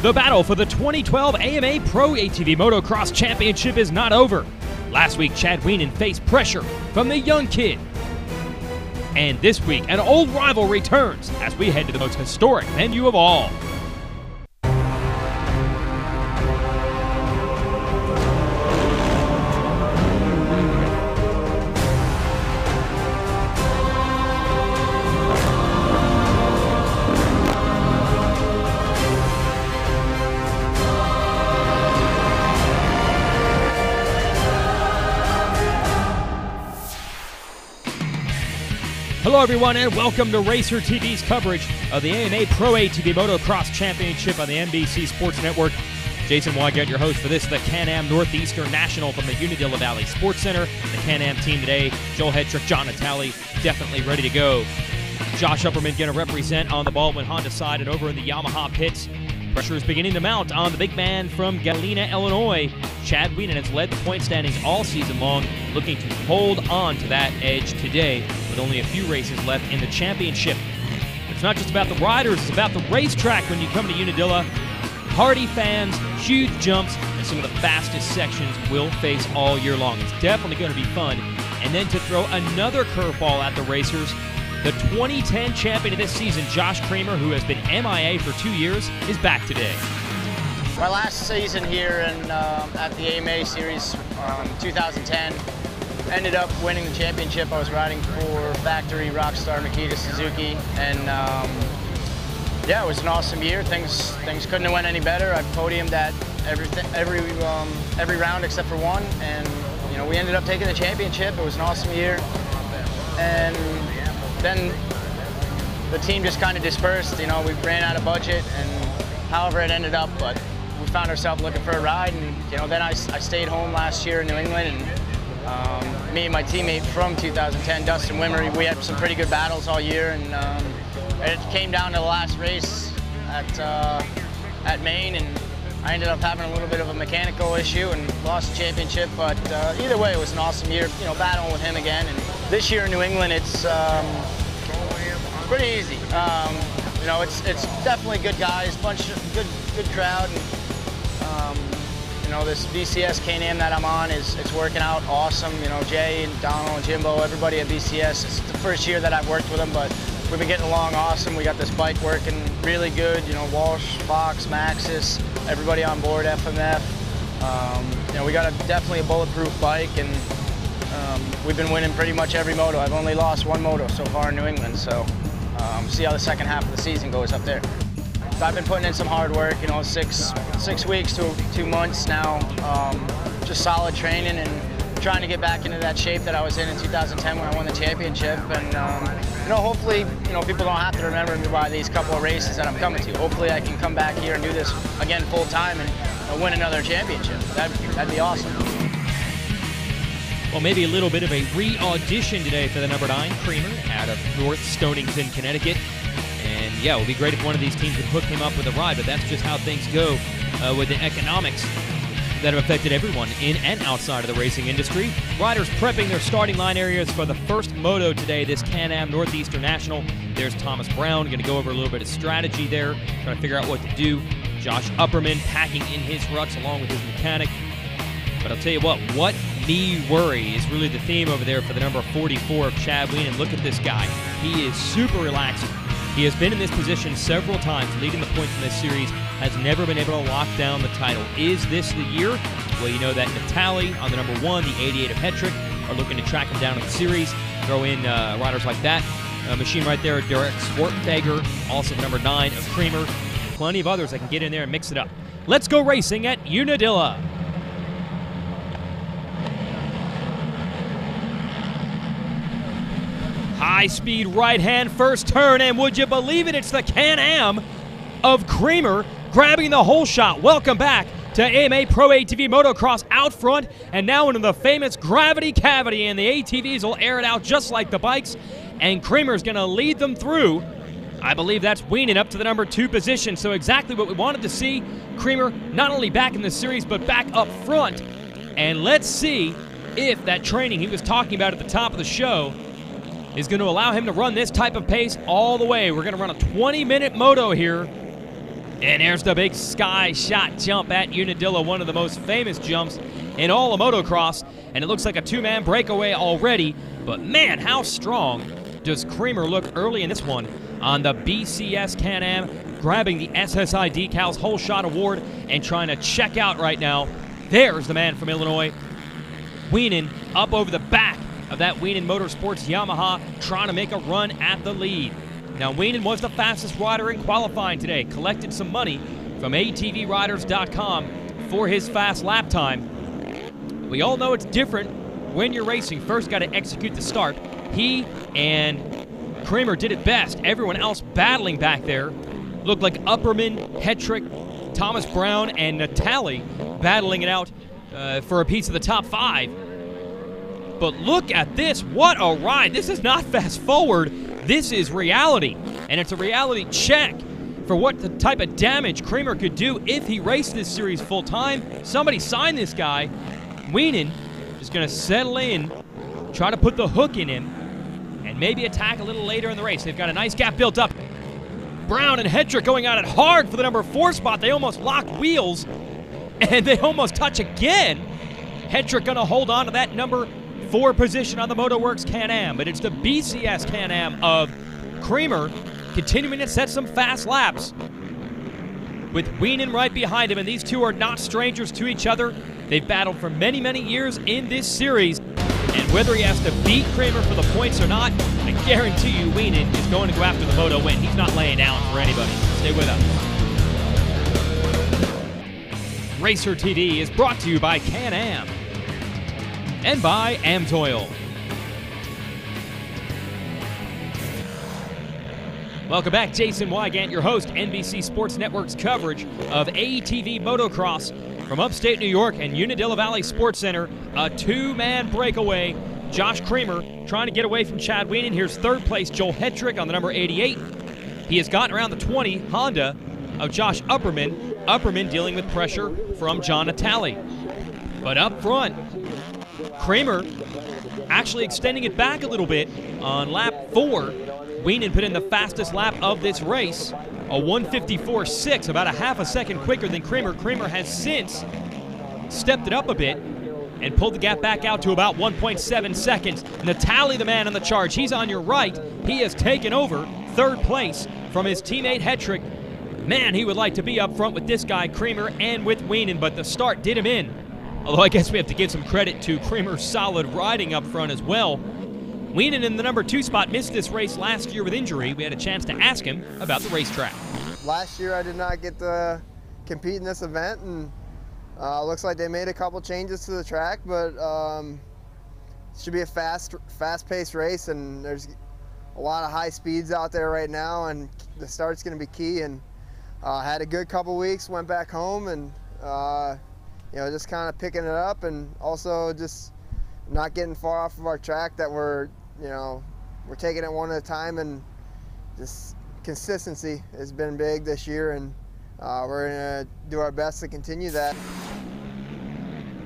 The battle for the 2012 AMA Pro ATV Motocross Championship is not over. Last week, Chad Wienen faced pressure from the young kid. And this week, an old rival returns as we head to the most historic venue of all. Hello everyone and welcome to Racer TV's coverage of the AMA Pro ATV Motocross Championship on the NBC Sports Network. Jason Wygant, your host for this, the Can-Am Northeastern National from the Unadilla Valley Sports Center. The Can-Am team today, Joel Hetrick, John Natalie, definitely ready to go. Josh Upperman going to represent on the Baldwin Honda side and over in the Yamaha pits. Pressure is beginning to mount on the big man from Galena, Illinois. Chad Wienen has led the point standings all season long, looking to hold on to that edge today with only a few races left in the championship. It's not just about the riders, it's about the racetrack when you come to Unadilla. Hardy fans, huge jumps, and some of the fastest sections will face all year long. It's definitely going to be fun. And then to throw another curveball at the racers, the 2010 champion of this season, Josh Creamer, who has been MIA for 2 years, is back today. My last season here at the AMA Series, 2010, ended up winning the championship. I was riding for factory Rockstar Makita Suzuki, and yeah, it was an awesome year. Things couldn't have went any better. I podiumed at every round except for one, and you know, we ended up taking the championship. It was an awesome year, and then the team just kind of dispersed. You know, we ran out of budget, and however it ended up, but we found ourselves looking for a ride, and you know, then I stayed home last year in New England, and me and my teammate from 2010, Dustin Wimmery, we had some pretty good battles all year, and it came down to the last race at Maine, and I ended up having a little bit of a mechanical issue and lost the championship, but either way, it was an awesome year, you know, battling with him again. And this year in New England, it's pretty easy. You know, it's definitely good guys, bunch of good crowd, and you know, this VCS Can-Am that I'm on it's working out awesome. You know, Jay and Donald and Jimbo, everybody at VCS. It's the first year that I've worked with them, but we've been getting along awesome. We got this bike working really good. You know, Walsh, Fox, Maxis, everybody on board, FMF. You know, we got definitely a bulletproof bike, and we've been winning pretty much every moto. I've only lost one moto so far in New England, so see how the second half of the season goes up there. So I've been putting in some hard work, you know, six weeks to 2 months now, just solid training and trying to get back into that shape that I was in 2010 when I won the championship. And you know, hopefully, you know, people don't have to remember me by these couple of races that I'm coming to. Hopefully I can come back here and do this again full time and win another championship. That'd be awesome. Well, maybe a little bit of a re-audition today for the number 9, Creamer, out of North Stonington, Connecticut. And yeah, it would be great if one of these teams could hook him up with a ride, but that's just how things go with the economics that have affected everyone in and outside of the racing industry. Riders prepping their starting line areas for the first moto today, this Can-Am Northeastern National. There's Thomas Brown, going to go over a little bit of strategy there, trying to figure out what to do. Josh Upperman packing in his ruts along with his mechanic. But I'll tell you what me worry is really the theme over there for the number 44 of Chad Wienen. Look at this guy. He is super relaxing. He has been in this position several times, leading the points in this series, has never been able to lock down the title. Is this the year? Well, you know that Natalie on the number 1, the 88 of Hetrick, are looking to track him down in the series. Throw in riders like that. Machine right there, Derek Swartfeger, also the number 9 of Creamer. Plenty of others that can get in there and mix it up. Let's go racing at Unadilla. High-speed right-hand first turn, and would you believe it, it's the Can-Am of Creamer grabbing the whole shot. Welcome back to AMA Pro ATV Motocross out front, and now into the famous gravity cavity, and the ATVs will air it out just like the bikes, and Creamer's going to lead them through. I believe that's Wienen up to the number 2 position, so exactly what we wanted to see. Creamer not only back in the series, but back up front, and let's see if that training he was talking about at the top of the show is going to allow him to run this type of pace all the way. We're going to run a 20-minute moto here And there's the big sky shot jump at Unadilla, one of the most famous jumps in all of motocross. And it looks like a two-man breakaway already. But man, how strong does Creamer look early in this one on the BCS Can-Am, grabbing the SSI Decals Whole Shot Award and trying to check out right now. There's the man from Illinois, Wienen, up over the back of that Wienen Motorsports Yamaha, trying to make a run at the lead. Now, Wienen was the fastest rider in qualifying today, collected some money from ATVRiders.com for his fast lap time. We all know it's different when you're racing. First, got to execute the start. He and Creamer did it best. Everyone else battling back there. Looked like Upperman, Hetrick, Thomas Brown, and Natalie battling it out for a piece of the top 5. But look at this. What a ride. This is not fast forward. This is reality. And it's a reality check for what the type of damage Creamer could do if he raced this series full time. Somebody sign this guy. Wienen is going to settle in, try to put the hook in him, and maybe attack a little later in the race. They've got a nice gap built up. Brown and Hetrick going at it hard for the number 4 spot. They almost lock wheels, and they almost touch again. Hetrick going to hold on to that number 4 position on the MotoWorks Can-Am, but it's the BCS Can-Am of Creamer continuing to set some fast laps with Wienen right behind him, and these two are not strangers to each other. They've battled for many, many years in this series, and whether he has to beat Creamer for the points or not, I guarantee you Wienen is going to go after the Moto win. He's not laying down for anybody. Stay with us. Racer TV is brought to you by Can-Am and by Amsoil. Welcome back, Jason Wygant, your host, NBC Sports Network's coverage of ATV Motocross from upstate New York and Unadilla Valley Sports Center. A two-man breakaway. Josh Creamer trying to get away from Chad Wienen. Here's third place Joel Hetrick on the number 88. He has gotten around the 20 Honda of Josh Upperman. Upperman dealing with pressure from John Natalie. But up front, Creamer actually extending it back a little bit on lap 4. Wienen put in the fastest lap of this race, a 1:54.6, about a half a second quicker than Creamer. Creamer has since stepped it up a bit and pulled the gap back out to about 1.7 seconds. Natalie, the man on the charge, he's on your right. He has taken over third place from his teammate Hetrick. Man, he would like to be up front with this guy, Creamer, and with Wienen, but the start did him in. Although I guess we have to give some credit to Creamer's solid riding up front as well. Wienen in the number 2 spot missed this race last year with injury. We had a chance to ask him about the racetrack. Last year I did not get to compete in this event, and looks like they made a couple changes to the track, but it should be a fast-paced race, and there's a lot of high speeds out there right now, and the start's going to be key. And had a good couple weeks, went back home, and you know, just kind of picking it up, and also just not getting far off of our track that we're taking it one at a time, and just consistency has been big this year, and we're gonna do our best to continue that.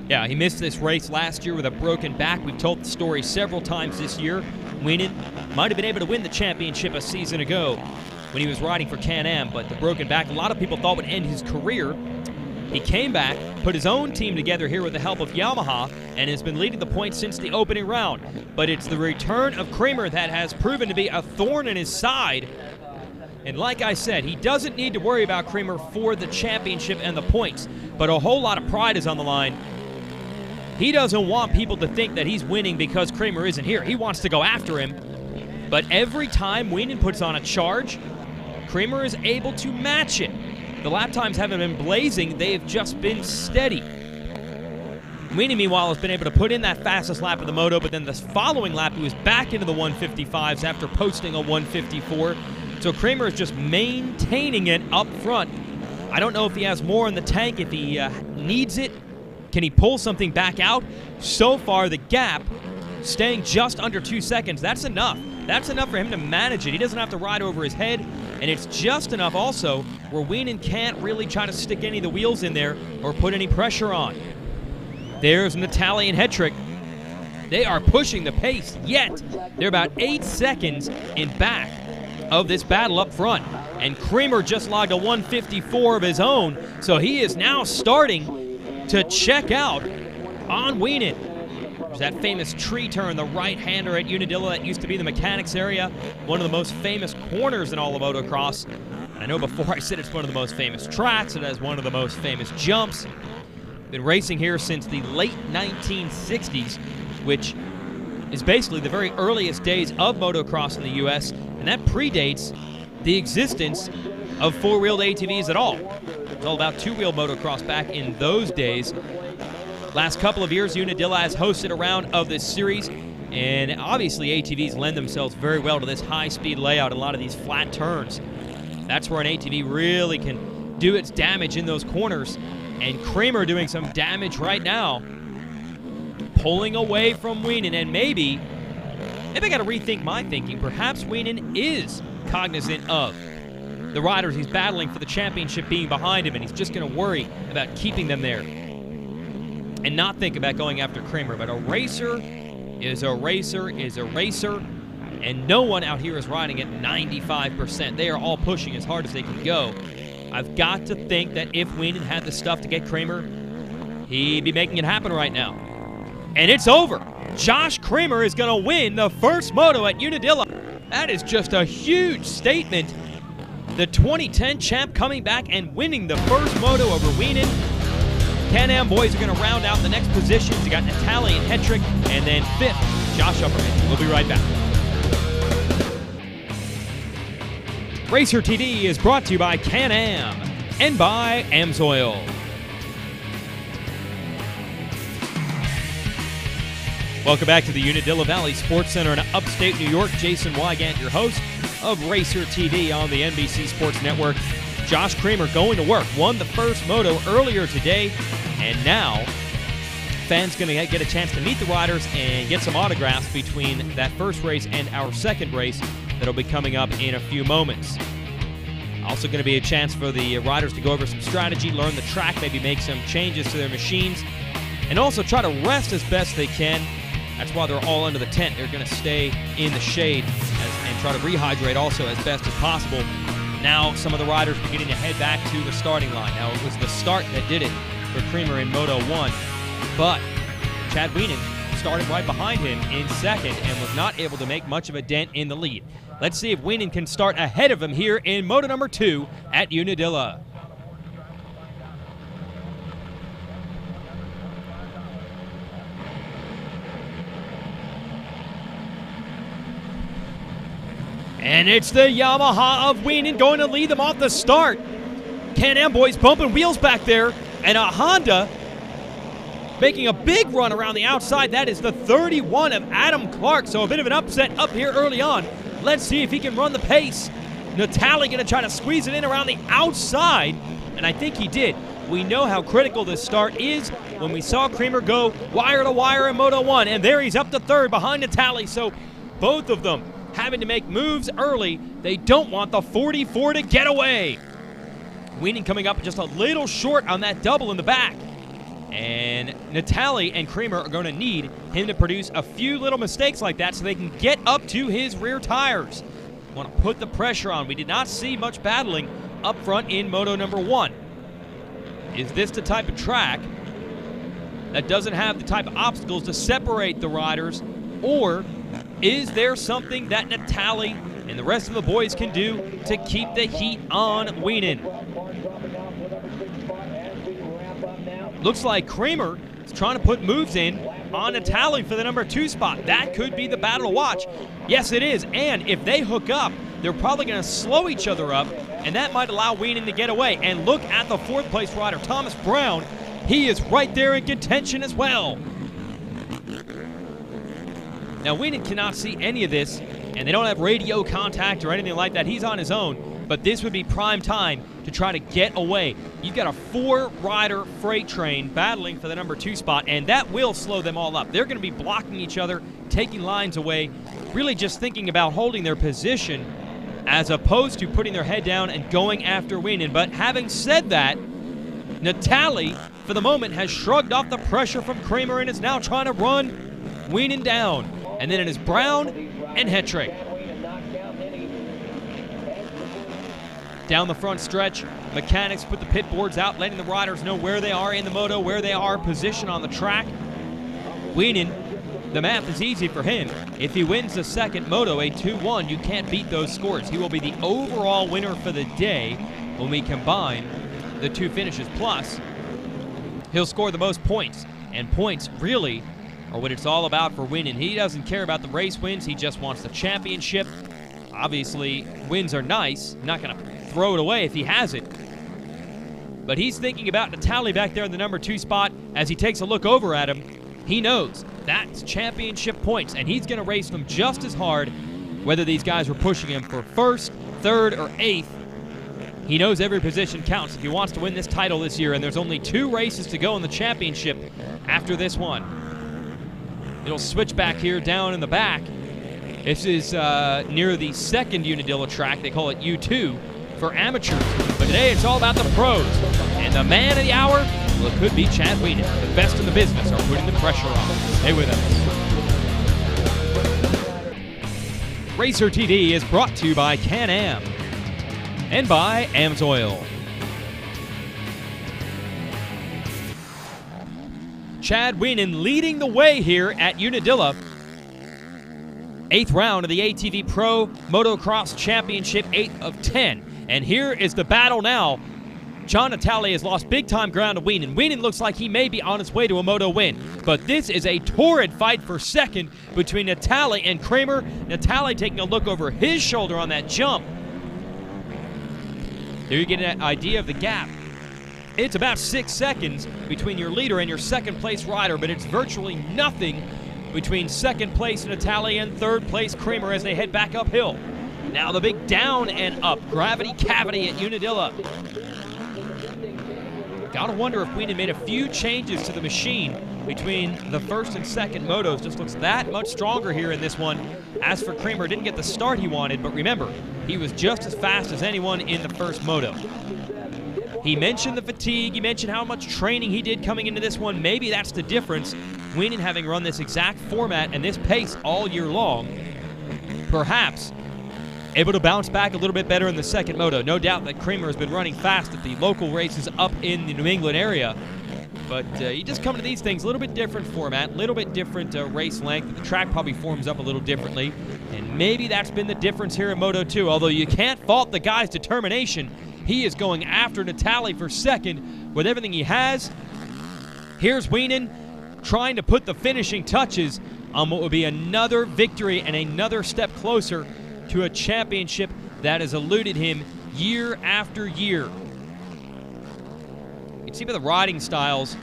Yeah, he missed this race last year with a broken back. We've told the story several times this year. Wienen might have been able to win the championship a season ago when he was riding for Can-Am, but the broken back, a lot of people thought would end his career. He came back, put his own team together here with the help of Yamaha, and has been leading the points since the opening round. But it's the return of Creamer that has proven to be a thorn in his side. And like I said, he doesn't need to worry about Creamer for the championship and the points, but a whole lot of pride is on the line. He doesn't want people to think that he's winning because Creamer isn't here. He wants to go after him. But every time Wienen puts on a charge, Creamer is able to match it. The lap times haven't been blazing, they have just been steady. Wienen, meanwhile, has been able to put in that fastest lap of the Moto, but then the following lap he was back into the 155s after posting a 154. So Creamer is just maintaining it up front. I don't know if he has more in the tank, if he needs it. Can he pull something back out? So far, the gap staying just under 2 seconds. That's enough. That's enough for him to manage it. He doesn't have to ride over his head, and it's just enough also where Wienen can't really try to stick any of the wheels in there or put any pressure on. There's Natalie and Hetrick. They are pushing the pace, yet they're about 8 seconds in back of this battle up front. and Creamer just logged a 154 of his own, so he is now starting to check out on Wienen. There's that famous tree turn, the right-hander at Unadilla that used to be the mechanics area, one of the most famous corners in all of motocross. I know before I said it's one of the most famous tracks, it has one of the most famous jumps. Been racing here since the late 1960s, which is basically the very earliest days of motocross in the U.S., and that predates the existence of four-wheeled ATVs at all. It's all about two-wheel motocross back in those days. Last couple of years, Unadilla has hosted a round of this series, and obviously ATVs lend themselves very well to this high-speed layout, a lot of these flat turns. That's where an ATV really can do its damage in those corners, and Creamer doing some damage right now, pulling away from Wienen, and maybe I got to rethink my thinking. Perhaps Wienen is cognizant of the riders he's battling for the championship being behind him, and he's just going to worry about keeping them there and not think about going after Creamer. But a racer is a racer is a racer, and no one out here is riding at 95%. They are all pushing as hard as they can go. I've got to think that if Wienen had the stuff to get Creamer, he'd be making it happen right now. And it's over. Josh Creamer is going to win the first moto at Unadilla. That is just a huge statement. The 2010 champ coming back and winning the first moto over Wienen. Can-Am boys are going to round out the next positions. You got Natalie and Hetrick, and then fifth, Josh Upperman. We'll be right back. Racer TV is brought to you by Can-Am and by Amsoil. Welcome back to the Unadilla Valley Sports Center in upstate New York. Jason Wygant, your host of Racer TV on the NBC Sports Network. Josh Creamer going to work. Won the first moto earlier today, and now fans going to get a chance to meet the riders and get some autographs between that first race and our second race that'll be coming up in a few moments. Also going to be a chance for the riders to go over some strategy, learn the track, maybe make some changes to their machines, and also try to rest as best they can. That's why they're all under the tent. They're going to stay in the shade and try to rehydrate also as best as possible. Now some of the riders beginning to head back to the starting line. Now it was the start that did it for Creamer in Moto 1, but Chad Wienen started right behind him in second and was not able to make much of a dent in the lead. Let's see if Wienen can start ahead of him here in Moto number 2 at Unadilla. And it's the Yamaha of Wienen going to lead them off the start. Can-Am boys bumping wheels back there, and a Honda making a big run around the outside. That is the 31 of Adam Clark, so a bit of an upset up here early on. Let's see if he can run the pace. Natalie going to try to squeeze it in around the outside, and I think he did. We know how critical this start is when we saw Creamer go wire to wire in Moto 1, and there he's up to third behind Natalie, so both of them having to make moves early. They don't want the 44 to get away. Wienen coming up just a little short on that double in the back. And Natalie and Creamer are going to need him to produce a few little mistakes like that so they can get up to his rear tires. Want to put the pressure on. We did not see much battling up front in Moto number 1. Is this the type of track that doesn't have the type of obstacles to separate the riders, or is there something that Natalie and the rest of the boys can do to keep the heat on Wienen? Looks like Creamer is trying to put moves in on Natalie for the number 2 spot. That could be the battle to watch. Yes, it is. And if they hook up, they're probably going to slow each other up, and that might allow Wienen to get away. And look at the 4th place rider, Thomas Brown. He is right there in contention as well. Now, Wienen cannot see any of this, and they don't have radio contact or anything like that. He's on his own, but this would be prime time to try to get away. You've got a 4-rider freight train battling for the number 2 spot, and that will slow them all up. They're going to be blocking each other, taking lines away, really just thinking about holding their position as opposed to putting their head down and going after Wienen. But having said that, Natalie, for the moment, has shrugged off the pressure from Creamer and is now trying to run Wienen down. And then it is Brown and Hetrick. down the front stretch. Mechanics put the pit boards out, letting the riders know where they are in the moto, where they are positioned on the track. Wienen, the math is easy for him. If he wins the second moto, a 2-1, you can't beat those scores. He will be the overall winner for the day when we combine the two finishes. Plus, he'll score the most points, and points really are what it's all about for Wienen. He doesn't care about the race wins, he just wants the championship. Obviously, wins are nice. Not going to throw it away if he has it. But he's thinking about Natalie back there in the number 2 spot. As he takes a look over at him, he knows that's championship points, and he's going to race them just as hard, whether these guys were pushing him for 1st, 3rd, or 8th. He knows every position counts if he wants to win this title this year, and there's only 2 races to go in the championship after this one. It'll switch back here down in the back. This is near the second Unadilla track. They call it U2 for amateurs. But today it's all about the pros. And the man of the hour, well, it could be Chad Wienen. The best in the business are putting the pressure on. Stay with us. Racer TV is brought to you by Can-Am and by AMSOIL. Chad Wienen leading the way here at Unadilla. 8th round of the ATV Pro Motocross Championship, 8th of 10. And here is the battle now. John Natalie has lost big-time ground to Wienen. Wienen looks like he may be on his way to a moto win. But this is a torrid fight for second between Natalie and Kramer. Natalie taking a look over his shoulder on that jump. There you get an idea of the gap. It's about 6 seconds between your leader and your second-place rider, but it's virtually nothing between second place Natalie and third place Kramer as they head back uphill. Now the big down and up gravity cavity at Unadilla. Gotta wonder if Wienen made a few changes to the machine between the first and second motos. Just looks that much stronger here in this one. As for Kramer, didn't get the start he wanted, but remember, he was just as fast as anyone in the first moto. He mentioned the fatigue, he mentioned how much training he did coming into this one. Maybe that's the difference. Wienen having run this exact format and this pace all year long, perhaps able to bounce back a little bit better in the second moto. No doubt that Kramer has been running fast at the local races up in the New England area. But you just come to these things, a little bit different format, a little bit different race length. The track probably forms up a little differently. And maybe that's been the difference here in Moto 2. Although you can't fault the guy's determination. He is going after Natalie for second with everything he has. Here's Wienen trying to put the finishing touches on what would be another victory and another step closer to a championship that has eluded him year after year. You can see by the riding styles,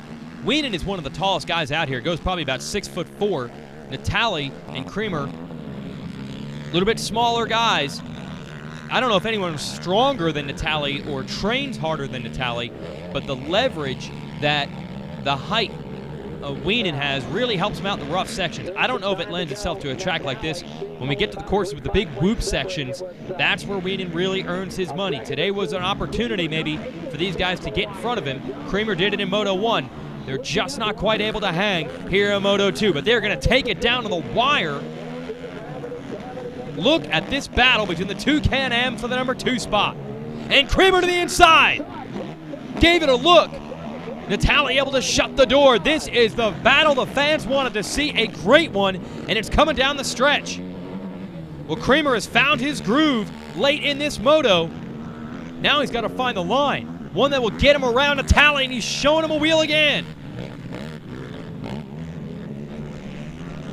Wienen is one of the tallest guys out here. Goes probably about 6'4". Natalie and Kramer, a little bit smaller guys. I don't know if anyone's stronger than Natalie or trains harder than Natalie, but the leverage that the height of Wienen has really helps him out in the rough sections. I don't know if it lends itself to a track like this. When we get to the courses with the big whoop sections, that's where Wienen really earns his money. Today was an opportunity maybe for these guys to get in front of him. Kramer did it in Moto 1. They're just not quite able to hang here in Moto 2, but they're going to take it down to the wire. Look at this battle between the two Can-Am for the number 2 spot. And Kramer to the inside. Gave it a look. Natalie able to shut the door. This is the battle the fans wanted to see, a great one, and it's coming down the stretch. Well, Kramer has found his groove late in this moto. Now he's got to find the line, one that will get him around Natalie, and he's showing him a wheel again.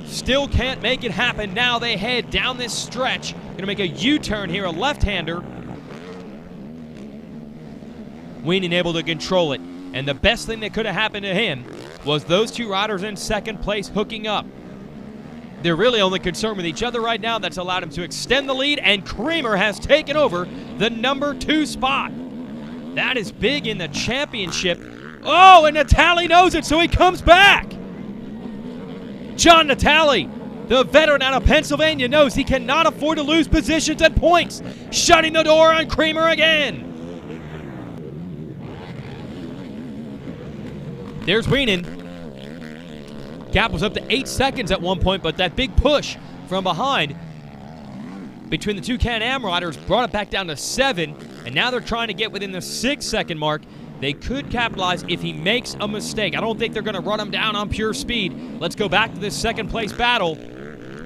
Still can't make it happen. Now they head down this stretch. Gonna make a U-turn here, a left-hander. Wienen able to control it. And the best thing that could have happened to him was those two riders in second place hooking up. They're really only concerned with each other right now. That's allowed him to extend the lead, and Kramer has taken over the number 2 spot. That is big in the championship. Oh, and Natalie knows it, so he comes back. John Natalie, the veteran out of Pennsylvania, knows he cannot afford to lose positions and points, shutting the door on Kramer again. There's Wienen. Gap was up to 8 seconds at one point, but that big push from behind between the two Can-Am riders brought it back down to 7. and now they're trying to get within the 6-second mark. They could capitalize if he makes a mistake. I don't think they're going to run him down on pure speed. Let's go back to this second-place battle.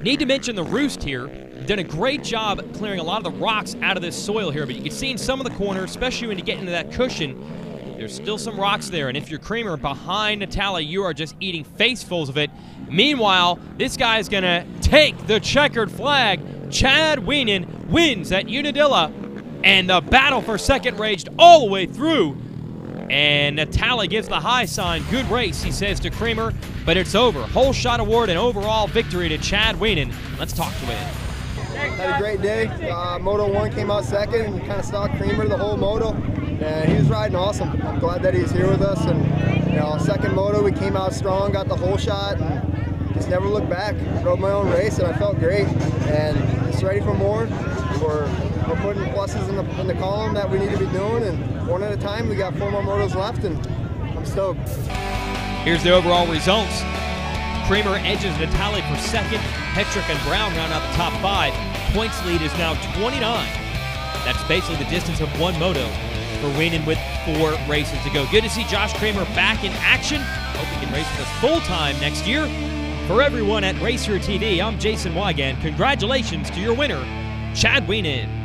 Need to mention the Roost here. Done a great job clearing a lot of the rocks out of this soil here, but you can see in some of the corners, especially when you get into that cushion, there's still some rocks there, and if you're Creamer behind Natalie, you are just eating facefuls of it. Meanwhile, this guy is going to take the checkered flag. Chad Wienen wins at Unadilla, and the battle for second raged all the way through. And Natalie gives the high sign. Good race, he says to Creamer, but it's over. Whole shot award and overall victory to Chad Wienen. Let's talk to him. Had a great day. Moto 1 came out second and kind of stalked Creamer the whole moto. And he was riding awesome. I'm glad that he's here with us. And you know, second moto, we came out strong, got the whole shot, and just never looked back. Rode my own race, and I felt great. And just ready for more. We're putting pluses in the column that we need to be doing, and one at a time. We got 4 more motos left, and I'm stoked. Here's the overall results. Creamer edges Natalie for second. Hetrick and Brown round out the top 5. Points lead is now 29. That's basically the distance of 1 moto for Wienen with 4 races to go. Good to see Josh Creamer back in action. Hope he can race with us full-time next year. For everyone at Racer TV, I'm Jason Wiegand. Congratulations to your winner, Chad Wienen.